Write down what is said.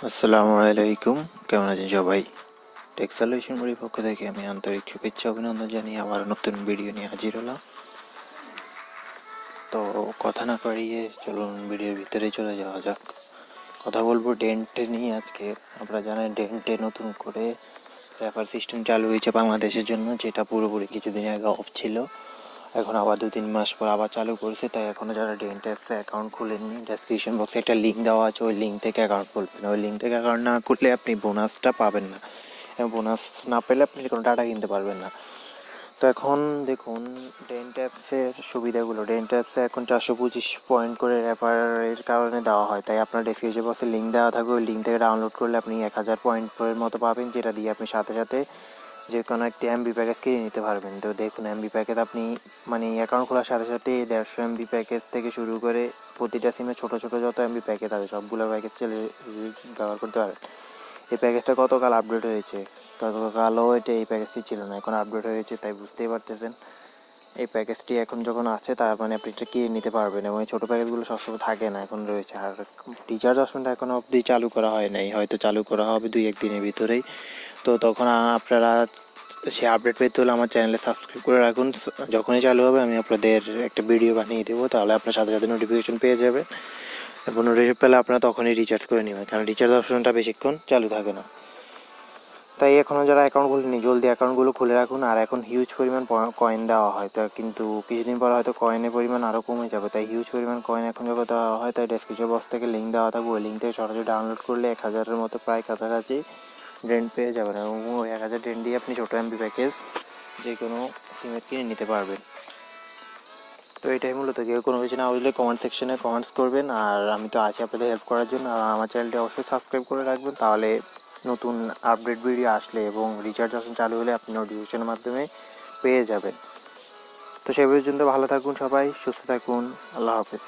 আসসালামুআলাইকুম, কেমন আছেন সবাই? টেক সলিউশন বাড়ির পক্ষ থেকে আমি আন্তরিক শুভেচ্ছা অভিনন্দন জানিয়ে আবার নতুন ভিডিও নিয়ে হাজির হলাম। তো কথা না বাড়িয়ে চলুন ভিডিওর ভিতরে চলে যাওয়া যাক। কথা বলবো ডেন্টে নিয়ে আজকে। আপনারা জানেন ডেন্টে নতুন করে রেফার সিস্টেম চালু হয়েছে বাংলাদেশের জন্য, যেটা পুরোপুরি কিছুদিন আগে অফ ছিল। এখন আবার 2-3 মাস পর আবার চালু করেছে। তাই এখনও যারা ডেন্ট অ্যাপসে অ্যাকাউন্ট খুলেননি, ডেসক্রিপশন বক্সে একটা লিঙ্ক দেওয়া আছে, ওই লিঙ্ক থেকে অ্যাকাউন্ট খুলবেন। ওই লিঙ্ক থেকে অ্যাকাউন্ট না খুললে আপনি বোনাসটা পাবেন না, এবং বোনাস না পেলে আপনি কোনো ডাটা কিনতে পারবেন না। তো এখন দেখুন ডেন্ট অ্যাপসের সুবিধাগুলো। ডেন্ট অ্যাপসে এখন 425 পয়েন্ট করে রেফারের কারণে দেওয়া হয়। তাই আপনার ডেসক্রিপশন বক্সে লিঙ্ক দেওয়া থাকবে, ওই লিঙ্ক থেকে ডাউনলোড করলে আপনি 1000 পয়েন্টের মতো পাবেন, যেটা দিয়ে আপনি সাথে সাথে যে কোনো একটি এমবি প্যাকেজ কিনে নিতে পারবেন। তো দেখুন এমবি প্যাকেজ আপনি অ্যাকাউন্ট খোলার সাথে সাথে 150 এমবি প্যাকেজ থেকে শুরু করে প্রতিটা সিমে ছোটো ছোটো যত এমবি প্যাকেজ আছে সবগুলো প্যাকেজ ব্যবহার করতে পারেন। এই প্যাকেজটা গতকাল আপডেট হয়েছে, গতকালও এই প্যাকেজটি ছিল না, এখন আপডেট হয়েছে, তাই বুঝতেই পারতেছেন এই প্যাকেজটি এখন যখন আছে তার আপনি এটা কিনে নিতে পারবেন। এবং এই ছোটো প্যাকেজগুলো সবসময় থাকে না, এখন রয়েছে। আর রিচার্জ অপশনটা এখনও অবধি চালু করা হয় নাই, হয়তো চালু করা হবে 2-1 দিনের ভিতরেই। তো তখন আপনারা সে আপডেট পেতে হলে আমার চ্যানেলে সাবস্ক্রাইব করে রাখুন। যখনই চালু হবে আমি আপনাদের একটা ভিডিও বানিয়ে দেবো, তাহলে আপনার সাথে সাথে নোটিফিকেশন পেয়ে যাবেন, এবং নোটিফিকেশন পেলে আপনারা তখনই রিচার্জ করে নেবেন, কারণ রিচার্জ অপশনটা বেশিক্ষণ চালু থাকে না। তাই এখনও যারা অ্যাকাউন্ট খুলেনি জলদি অ্যাকাউন্টগুলো খুলে রাখুন। আর এখন হিউজ পরিমাণ কয়েন দেওয়া হয়, তো কিন্তু কিছুদিন পর হয়তো কয়েনের পরিমাণ আরও কমে যাবে। তাই হিউজ পরিমাণ কয়েন এখন যখন দেওয়া হয়, তাই ডেসক্রিপশন বক্স থেকে লিঙ্ক দেওয়া থাকবে, ওই লিঙ্ক থেকে সরাসরি ডাউনলোড করলে 1000-এর মতো প্রায় কাছাকাছি ডেন্ট পেয়ে যাবেন, এবং ওই 1000 ডেন্ট দিয়ে আপনি ছোটো এমবি প্যাকেজ যে কোনো সিমের কিনে নিতে পারবেন। তো এটাই মূলত। কেউ কোনো কিছু না বুঝলে কমেন্ট সেকশনে কমেন্টস করবেন, আর আমি তো আছি আপনাদের হেল্প করার জন্য। আর আমার চ্যানেলটি অবশ্যই সাবস্ক্রাইব করে রাখবেন, তাহলে নতুন আপডেট ভিডিও আসলে এবং রিচার্জ অপশন চালু হলে আপনি নোটিফিকেশনের মাধ্যমে পেয়ে যাবেন। তো সেই পর্যন্ত ভালো থাকুন সবাই, সুস্থ থাকুন, আল্লাহ হাফেজ।